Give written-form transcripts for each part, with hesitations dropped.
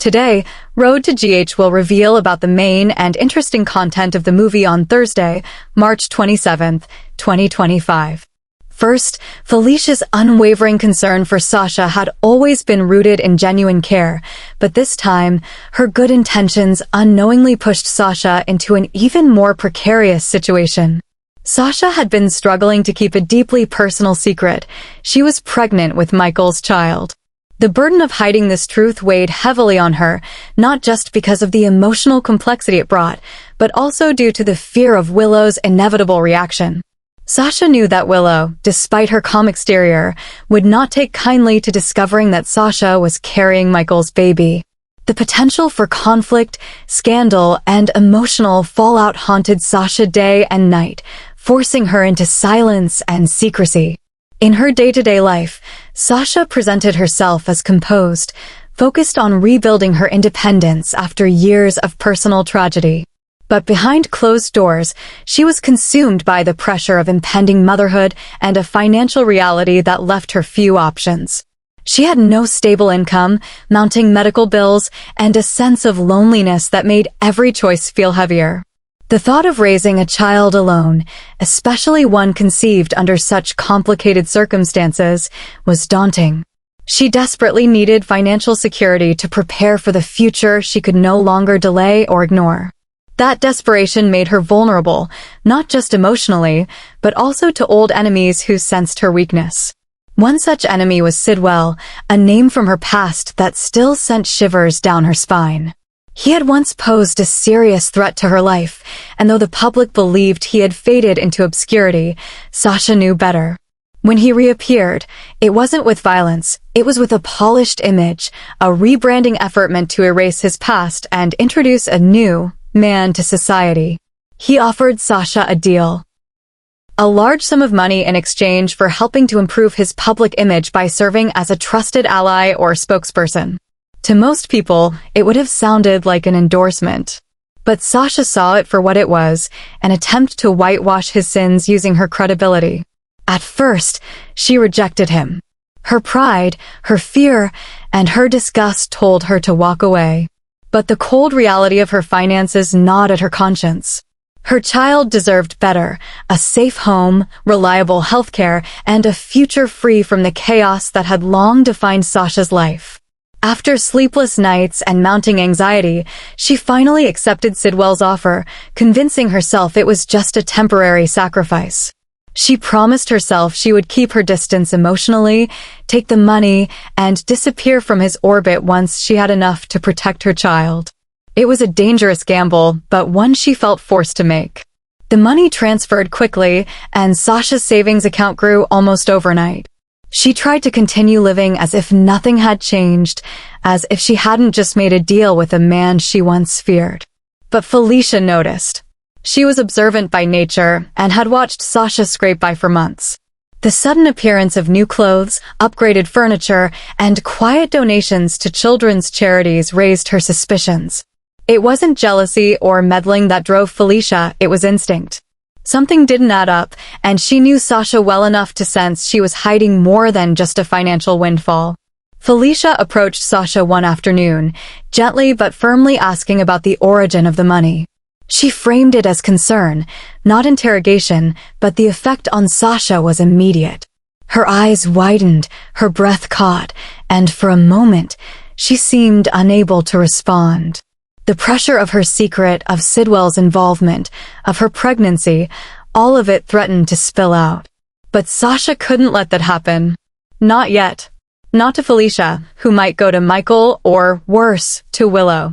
Today, Road to GH will reveal about the main and interesting content of the movie on Thursday, March 27th, 2025. First, Felicia's unwavering concern for Sasha had always been rooted in genuine care, but this time, her good intentions unknowingly pushed Sasha into an even more precarious situation. Sasha had been struggling to keep a deeply personal secret. She was pregnant with Michael's child. The burden of hiding this truth weighed heavily on her, not just because of the emotional complexity it brought, but also due to the fear of Willow's inevitable reaction. Sasha knew that Willow, despite her calm exterior, would not take kindly to discovering that Sasha was carrying Michael's baby. The potential for conflict, scandal, and emotional fallout haunted Sasha day and night, forcing her into silence and secrecy. In her day-to-day life, Sasha presented herself as composed, focused on rebuilding her independence after years of personal tragedy. But behind closed doors, she was consumed by the pressure of impending motherhood and a financial reality that left her few options. She had no stable income, mounting medical bills, and a sense of loneliness that made every choice feel heavier. The thought of raising a child alone, especially one conceived under such complicated circumstances, was daunting. She desperately needed financial security to prepare for the future she could no longer delay or ignore. That desperation made her vulnerable, not just emotionally, but also to old enemies who sensed her weakness. One such enemy was Sidwell, a name from her past that still sent shivers down her spine. He had once posed a serious threat to her life, and though the public believed he had faded into obscurity, Sasha knew better. When he reappeared, it wasn't with violence, it was with a polished image, a rebranding effort meant to erase his past and introduce a new man to society. He offered Sasha a deal. A large sum of money in exchange for helping to improve his public image by serving as a trusted ally or spokesperson. To most people, it would have sounded like an endorsement. But Sasha saw it for what it was, an attempt to whitewash his sins using her credibility. At first, she rejected him. Her pride, her fear, and her disgust told her to walk away. But the cold reality of her finances gnawed at her conscience. Her child deserved better, a safe home, reliable healthcare, and a future free from the chaos that had long defined Sasha's life. After sleepless nights and mounting anxiety, she finally accepted Sidwell's offer, convincing herself it was just a temporary sacrifice. She promised herself she would keep her distance emotionally, take the money, and disappear from his orbit once she had enough to protect her child. It was a dangerous gamble, but one she felt forced to make. The money transferred quickly, and Sasha's savings account grew almost overnight. She tried to continue living as if nothing had changed, as if she hadn't just made a deal with a man she once feared. But Felicia noticed. She was observant by nature and had watched Sasha scrape by for months. The sudden appearance of new clothes, upgraded furniture, and quiet donations to children's charities raised her suspicions. It wasn't jealousy or meddling that drove Felicia, it was instinct. Something didn't add up, and she knew Sasha well enough to sense she was hiding more than just a financial windfall. Felicia approached Sasha one afternoon, gently but firmly asking about the origin of the money. She framed it as concern, not interrogation, but the effect on Sasha was immediate. Her eyes widened, her breath caught, and for a moment, she seemed unable to respond. The pressure of her secret, of Sidwell's involvement, of her pregnancy, all of it threatened to spill out. But Sasha couldn't let that happen. Not yet. Not to Felicia, who might go to Michael or, worse, to Willow.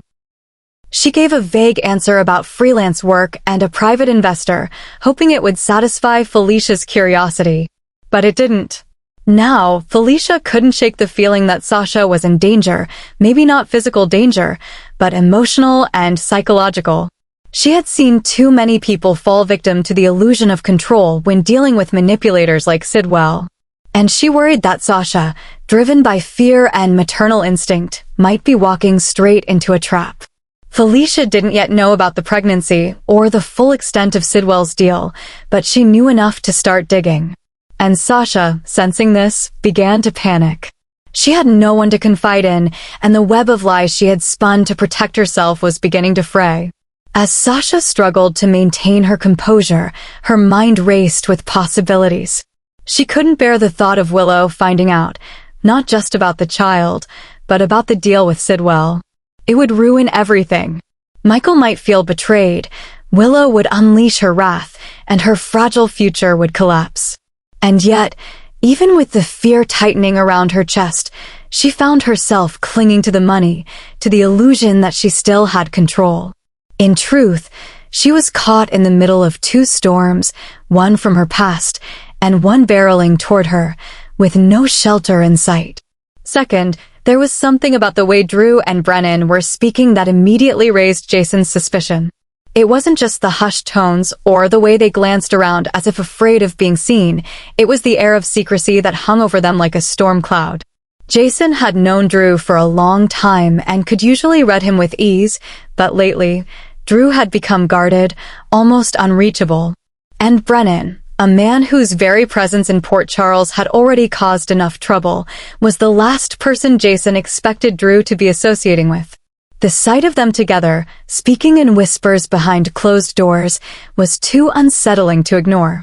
She gave a vague answer about freelance work and a private investor, hoping it would satisfy Felicia's curiosity. But it didn't. Now, Felicia couldn't shake the feeling that Sasha was in danger, maybe not physical danger, but emotional and psychological. She had seen too many people fall victim to the illusion of control when dealing with manipulators like Sidwell. And she worried that Sasha, driven by fear and maternal instinct, might be walking straight into a trap. Felicia didn't yet know about the pregnancy or the full extent of Sidwell's deal, but she knew enough to start digging. And Sasha, sensing this, began to panic. She had no one to confide in, and the web of lies she had spun to protect herself was beginning to fray. As Sasha struggled to maintain her composure, her mind raced with possibilities. She couldn't bear the thought of Willow finding out, not just about the child, but about the deal with Sidwell. It would ruin everything. Michael might feel betrayed, Willow would unleash her wrath, and her fragile future would collapse. And yet, even with the fear tightening around her chest, she found herself clinging to the money, to the illusion that she still had control. In truth, she was caught in the middle of two storms, one from her past, and one barreling toward her, with no shelter in sight. Second, there was something about the way Drew and Brennan were speaking that immediately raised Jason's suspicion. It wasn't just the hushed tones or the way they glanced around as if afraid of being seen, it was the air of secrecy that hung over them like a storm cloud. Jason had known Drew for a long time and could usually read him with ease, but lately, Drew had become guarded, almost unreachable. And Brennan, a man whose very presence in Port Charles had already caused enough trouble, was the last person Jason expected Drew to be associating with. The sight of them together, speaking in whispers behind closed doors, was too unsettling to ignore.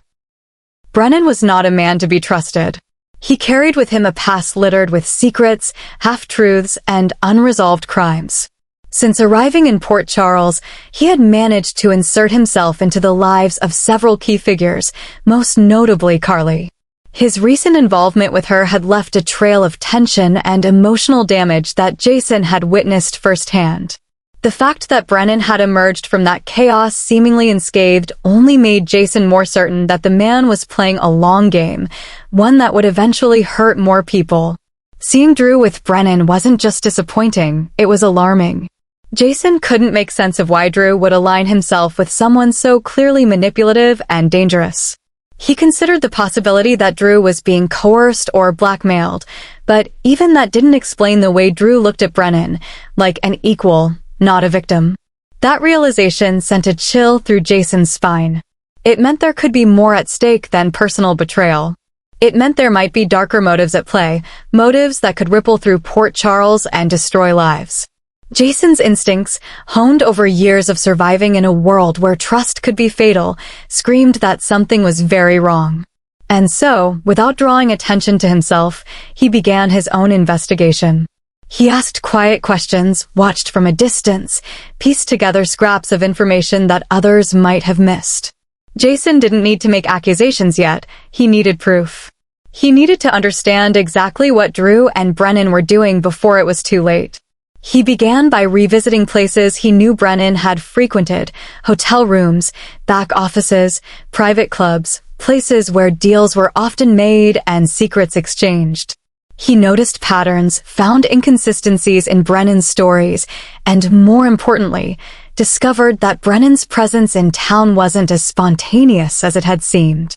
Brennan was not a man to be trusted. He carried with him a past littered with secrets, half-truths, and unresolved crimes. Since arriving in Port Charles, he had managed to insert himself into the lives of several key figures, most notably Carly. His recent involvement with her had left a trail of tension and emotional damage that Jason had witnessed firsthand. The fact that Brennan had emerged from that chaos seemingly unscathed only made Jason more certain that the man was playing a long game, one that would eventually hurt more people. Seeing Drew with Brennan wasn't just disappointing, it was alarming. Jason couldn't make sense of why Drew would align himself with someone so clearly manipulative and dangerous. He considered the possibility that Drew was being coerced or blackmailed, but even that didn't explain the way Drew looked at Brennan, like an equal, not a victim. That realization sent a chill through Jason's spine. It meant there could be more at stake than personal betrayal. It meant there might be darker motives at play, motives that could ripple through Port Charles and destroy lives. Jason's instincts, honed over years of surviving in a world where trust could be fatal, screamed that something was very wrong. And so, without drawing attention to himself, he began his own investigation. He asked quiet questions, watched from a distance, pieced together scraps of information that others might have missed. Jason didn't need to make accusations yet, he needed proof. He needed to understand exactly what Drew and Brennan were doing before it was too late. He began by revisiting places he knew Brennan had frequented, hotel rooms, back offices, private clubs, places where deals were often made and secrets exchanged. He noticed patterns, found inconsistencies in Brennan's stories, and more importantly, discovered that Brennan's presence in town wasn't as spontaneous as it had seemed.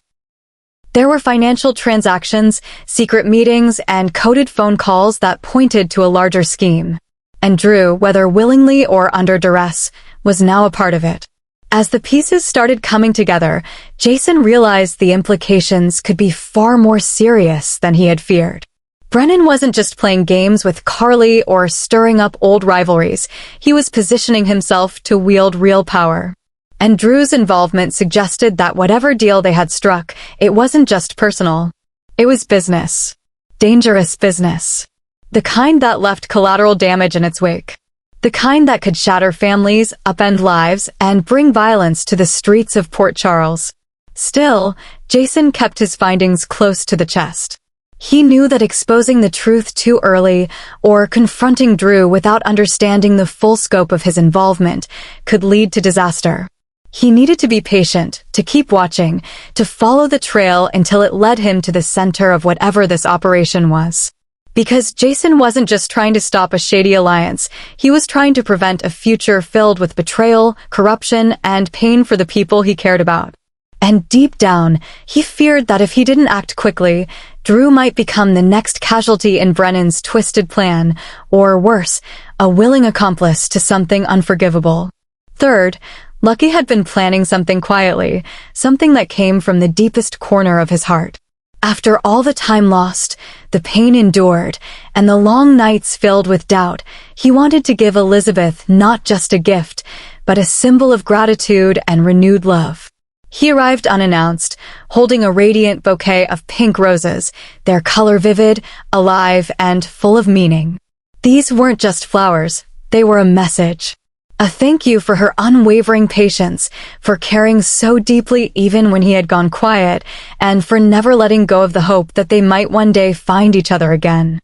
There were financial transactions, secret meetings, and coded phone calls that pointed to a larger scheme. And Drew, whether willingly or under duress, was now a part of it. As the pieces started coming together, Jason realized the implications could be far more serious than he had feared. Brennan wasn't just playing games with Carly or stirring up old rivalries, he was positioning himself to wield real power. And Drew's involvement suggested that whatever deal they had struck, it wasn't just personal. It was business. Dangerous business. The kind that left collateral damage in its wake. The kind that could shatter families, upend lives, and bring violence to the streets of Port Charles. Still, Jason kept his findings close to the chest. He knew that exposing the truth too early, or confronting Drew without understanding the full scope of his involvement, could lead to disaster. He needed to be patient, to keep watching, to follow the trail until it led him to the center of whatever this operation was. Because Jason wasn't just trying to stop a shady alliance, he was trying to prevent a future filled with betrayal, corruption, and pain for the people he cared about. And deep down, he feared that if he didn't act quickly, Drew might become the next casualty in Brennan's twisted plan, or worse, a willing accomplice to something unforgivable. Third, Lucky had been planning something quietly, something that came from the deepest corner of his heart. After all the time lost, the the pain endured, and the long nights filled with doubt, he wanted to give Elizabeth not just a gift, but a symbol of gratitude and renewed love. He arrived unannounced, holding a radiant bouquet of pink roses, their color vivid, alive, and full of meaning. These weren't just flowers, they were a message. A thank you for her unwavering patience, for caring so deeply even when he had gone quiet, and for never letting go of the hope that they might one day find each other again.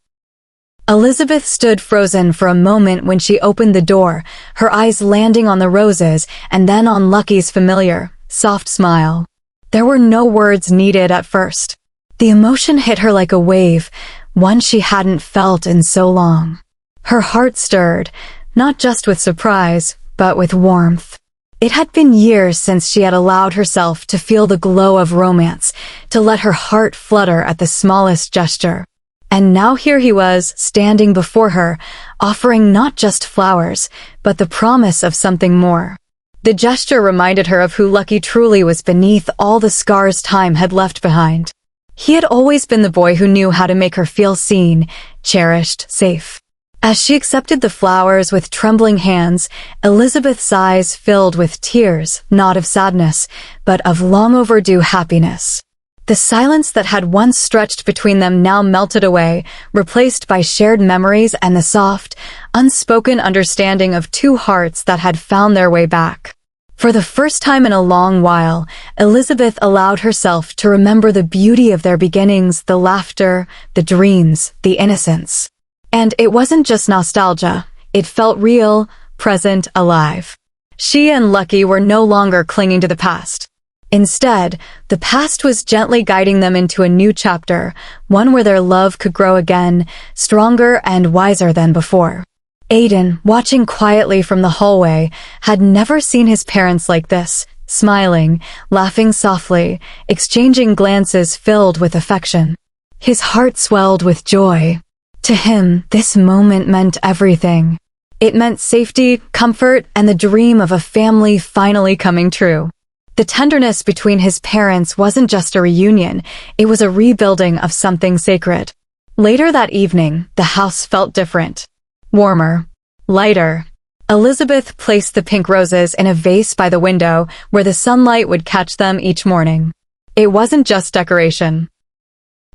Elizabeth stood frozen for a moment when she opened the door, her eyes landing on the roses and then on Lucky's familiar, soft smile. There were no words needed at first. The emotion hit her like a wave, one she hadn't felt in so long. Her heart stirred, not just with surprise, but with warmth. It had been years since she had allowed herself to feel the glow of romance, to let her heart flutter at the smallest gesture. And now here he was, standing before her, offering not just flowers, but the promise of something more. The gesture reminded her of who Lucky truly was beneath all the scars time had left behind. He had always been the boy who knew how to make her feel seen, cherished, safe. As she accepted the flowers with trembling hands, Elizabeth's eyes filled with tears, not of sadness, but of long overdue happiness. The silence that had once stretched between them now melted away, replaced by shared memories and the soft, unspoken understanding of two hearts that had found their way back. For the first time in a long while, Elizabeth allowed herself to remember the beauty of their beginnings, the laughter, the dreams, the innocence. And it wasn't just nostalgia, it felt real, present, alive. She and Lucky were no longer clinging to the past. Instead, the past was gently guiding them into a new chapter, one where their love could grow again, stronger and wiser than before. Aiden, watching quietly from the hallway, had never seen his parents like this, smiling, laughing softly, exchanging glances filled with affection. His heart swelled with joy. To him, this moment meant everything. It meant safety, comfort, and the dream of a family finally coming true. The tenderness between his parents wasn't just a reunion, it was a rebuilding of something sacred. Later that evening, the house felt different. Warmer. Lighter. Elizabeth placed the pink roses in a vase by the window where the sunlight would catch them each morning. It wasn't just decoration.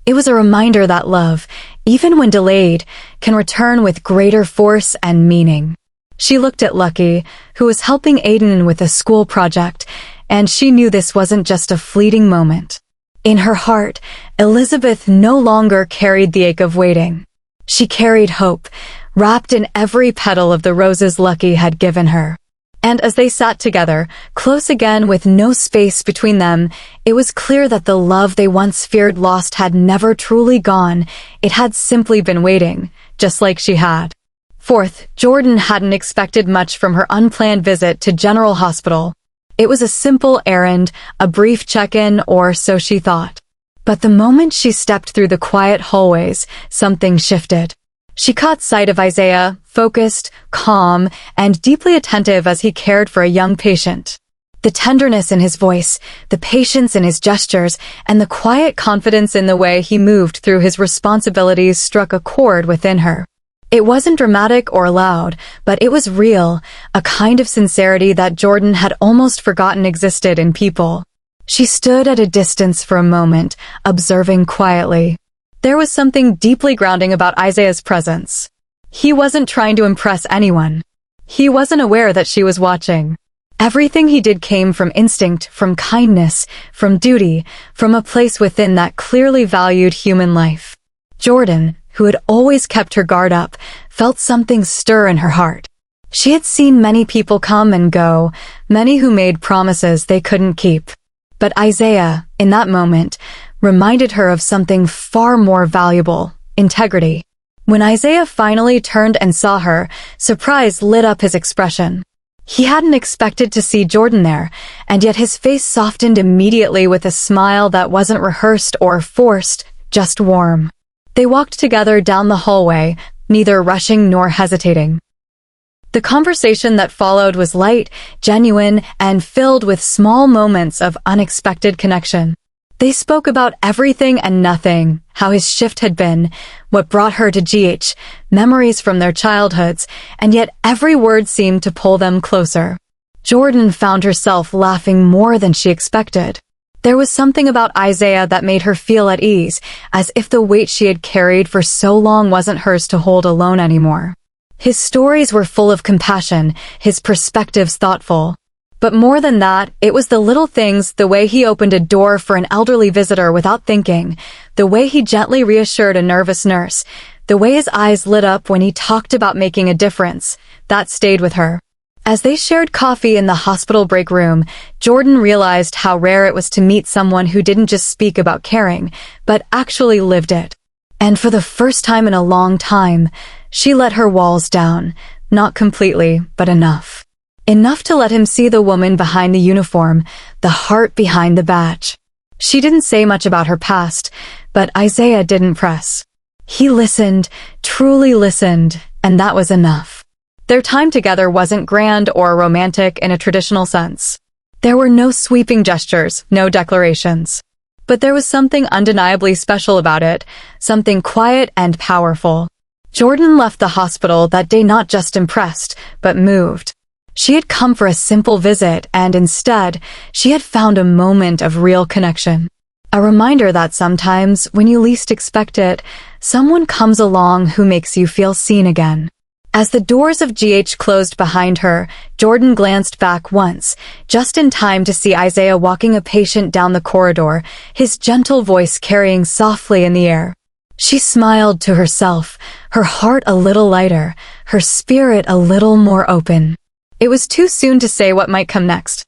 It was a reminder that love, even when delayed, can return with greater force and meaning. She looked at Lucky, who was helping Aiden with a school project, and she knew this wasn't just a fleeting moment. In her heart, Elizabeth no longer carried the ache of waiting. She carried hope, wrapped in every petal of the roses Lucky had given her. And as they sat together, close again with no space between them, it was clear that the love they once feared lost had never truly gone. It had simply been waiting, just like she had. Fourth, Jordan hadn't expected much from her unplanned visit to General Hospital. It was a simple errand, a brief check-in, or so she thought. But the moment she stepped through the quiet hallways, something shifted. She caught sight of Isaiah, focused, calm, and deeply attentive as he cared for a young patient. The tenderness in his voice, the patience in his gestures, and the quiet confidence in the way he moved through his responsibilities struck a chord within her. It wasn't dramatic or loud, but it was real, a kind of sincerity that Jordan had almost forgotten existed in people. She stood at a distance for a moment, observing quietly. There was something deeply grounding about Isaiah's presence. He wasn't trying to impress anyone. He wasn't aware that she was watching. Everything he did came from instinct, from kindness, from duty, from a place within that clearly valued human life. Jordan, who had always kept her guard up, felt something stir in her heart. She had seen many people come and go, many who made promises they couldn't keep. But Isaiah, in that moment, reminded her of something far more valuable, integrity. When Isaiah finally turned and saw her, surprise lit up his expression. He hadn't expected to see Jordan there, and yet his face softened immediately with a smile that wasn't rehearsed or forced, just warm. They walked together down the hallway, neither rushing nor hesitating. The conversation that followed was light, genuine, and filled with small moments of unexpected connection. They spoke about everything and nothing, how his shift had been, what brought her to GH, memories from their childhoods, and yet every word seemed to pull them closer. Jordan found herself laughing more than she expected. There was something about Isaiah that made her feel at ease, as if the weight she had carried for so long wasn't hers to hold alone anymore. His stories were full of compassion, his perspectives thoughtful. But more than that, it was the little things, the way he opened a door for an elderly visitor without thinking, the way he gently reassured a nervous nurse, the way his eyes lit up when he talked about making a difference, that stayed with her. As they shared coffee in the hospital break room, Jordan realized how rare it was to meet someone who didn't just speak about caring, but actually lived it. And for the first time in a long time, she let her walls down, not completely, but enough. Enough to let him see the woman behind the uniform, the heart behind the badge. She didn't say much about her past, but Isaiah didn't press. He listened, truly listened, and that was enough. Their time together wasn't grand or romantic in a traditional sense. There were no sweeping gestures, no declarations. But there was something undeniably special about it, something quiet and powerful. Jordan left the hospital that day not just impressed, but moved. She had come for a simple visit, and instead, she had found a moment of real connection. A reminder that sometimes, when you least expect it, someone comes along who makes you feel seen again. As the doors of GH closed behind her, Jordan glanced back once, just in time to see Isaiah walking a patient down the corridor, his gentle voice carrying softly in the air. She smiled to herself, her heart a little lighter, her spirit a little more open. It was too soon to say what might come next.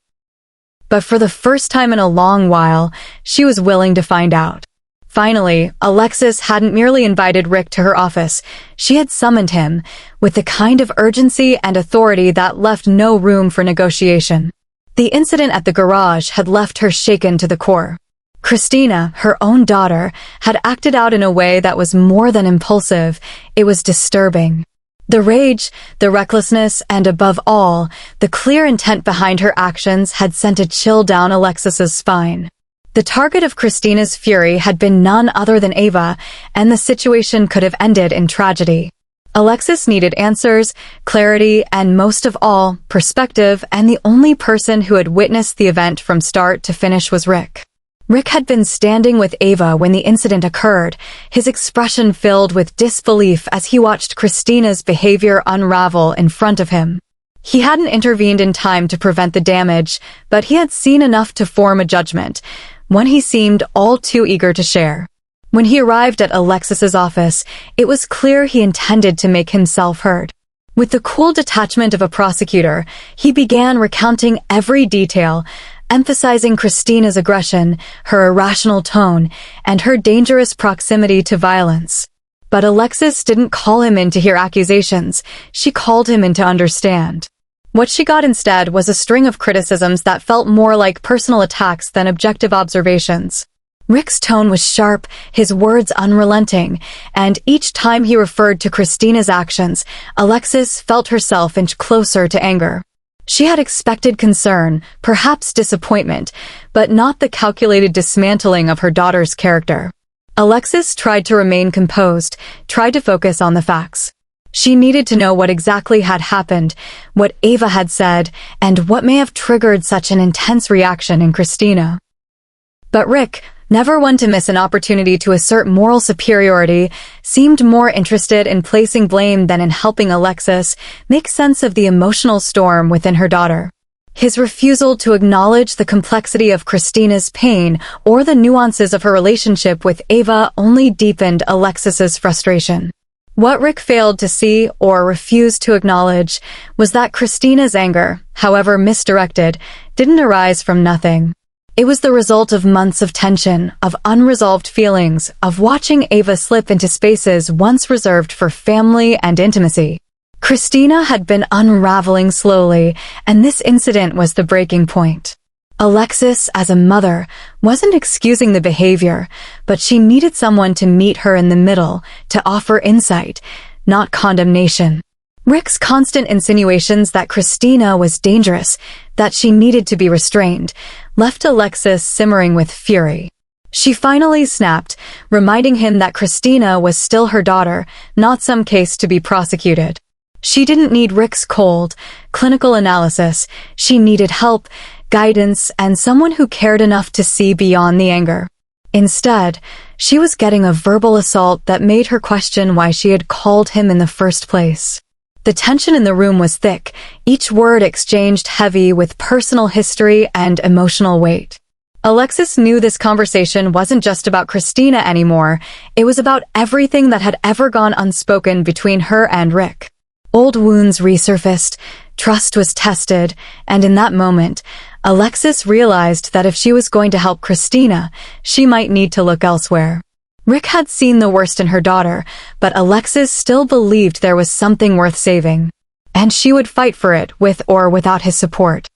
But for the first time in a long while, she was willing to find out. Finally, Alexis hadn't merely invited Rick to her office, she had summoned him, with the kind of urgency and authority that left no room for negotiation. The incident at the garage had left her shaken to the core. Christina, her own daughter, had acted out in a way that was more than impulsive, it was disturbing. The rage, the recklessness, and above all, the clear intent behind her actions had sent a chill down Alexis's spine. The target of Christina's fury had been none other than Ava, and the situation could have ended in tragedy. Alexis needed answers, clarity, and most of all, perspective, and the only person who had witnessed the event from start to finish was Rick. Rick had been standing with Ava when the incident occurred, his expression filled with disbelief as he watched Christina's behavior unravel in front of him. He hadn't intervened in time to prevent the damage, but he had seen enough to form a judgment, one he seemed all too eager to share. When he arrived at Alexis's office, it was clear he intended to make himself heard. With the cool detachment of a prosecutor, he began recounting every detail, emphasizing Christina's aggression, her irrational tone, and her dangerous proximity to violence. But Alexis didn't call him in to hear accusations, she called him in to understand. What she got instead was a string of criticisms that felt more like personal attacks than objective observations. Rick's tone was sharp, his words unrelenting, and each time he referred to Christina's actions, Alexis felt herself inch closer to anger. She had expected concern, perhaps disappointment, but not the calculated dismantling of her daughter's character. Alexis tried to remain composed, tried to focus on the facts. She needed to know what exactly had happened, what Ava had said, and what may have triggered such an intense reaction in Christina. But Rick, never one to miss an opportunity to assert moral superiority, seemed more interested in placing blame than in helping Alexis make sense of the emotional storm within her daughter. His refusal to acknowledge the complexity of Christina's pain or the nuances of her relationship with Ava only deepened Alexis's frustration. What Rick failed to see or refused to acknowledge was that Christina's anger, however misdirected, didn't arise from nothing. It was the result of months of tension, of unresolved feelings, of watching Ava slip into spaces once reserved for family and intimacy. Christina had been unraveling slowly, and this incident was the breaking point. Alexis, as a mother, wasn't excusing the behavior, but she needed someone to meet her in the middle, to offer insight, not condemnation. Rick's constant insinuations that Christina was dangerous, that she needed to be restrained, left Alexis simmering with fury. She finally snapped, reminding him that Christina was still her daughter, not some case to be prosecuted. She didn't need Rick's cold, clinical analysis. She needed help, guidance, and someone who cared enough to see beyond the anger. Instead, she was getting a verbal assault that made her question why she had called him in the first place. The tension in the room was thick, each word exchanged heavy with personal history and emotional weight. Alexis knew this conversation wasn't just about Christina anymore, it was about everything that had ever gone unspoken between her and Rick. Old wounds resurfaced, trust was tested, and in that moment, Alexis realized that if she was going to help Christina, she might need to look elsewhere. Rick had seen the worst in her daughter, but Alexis still believed there was something worth saving. And she would fight for it with or without his support.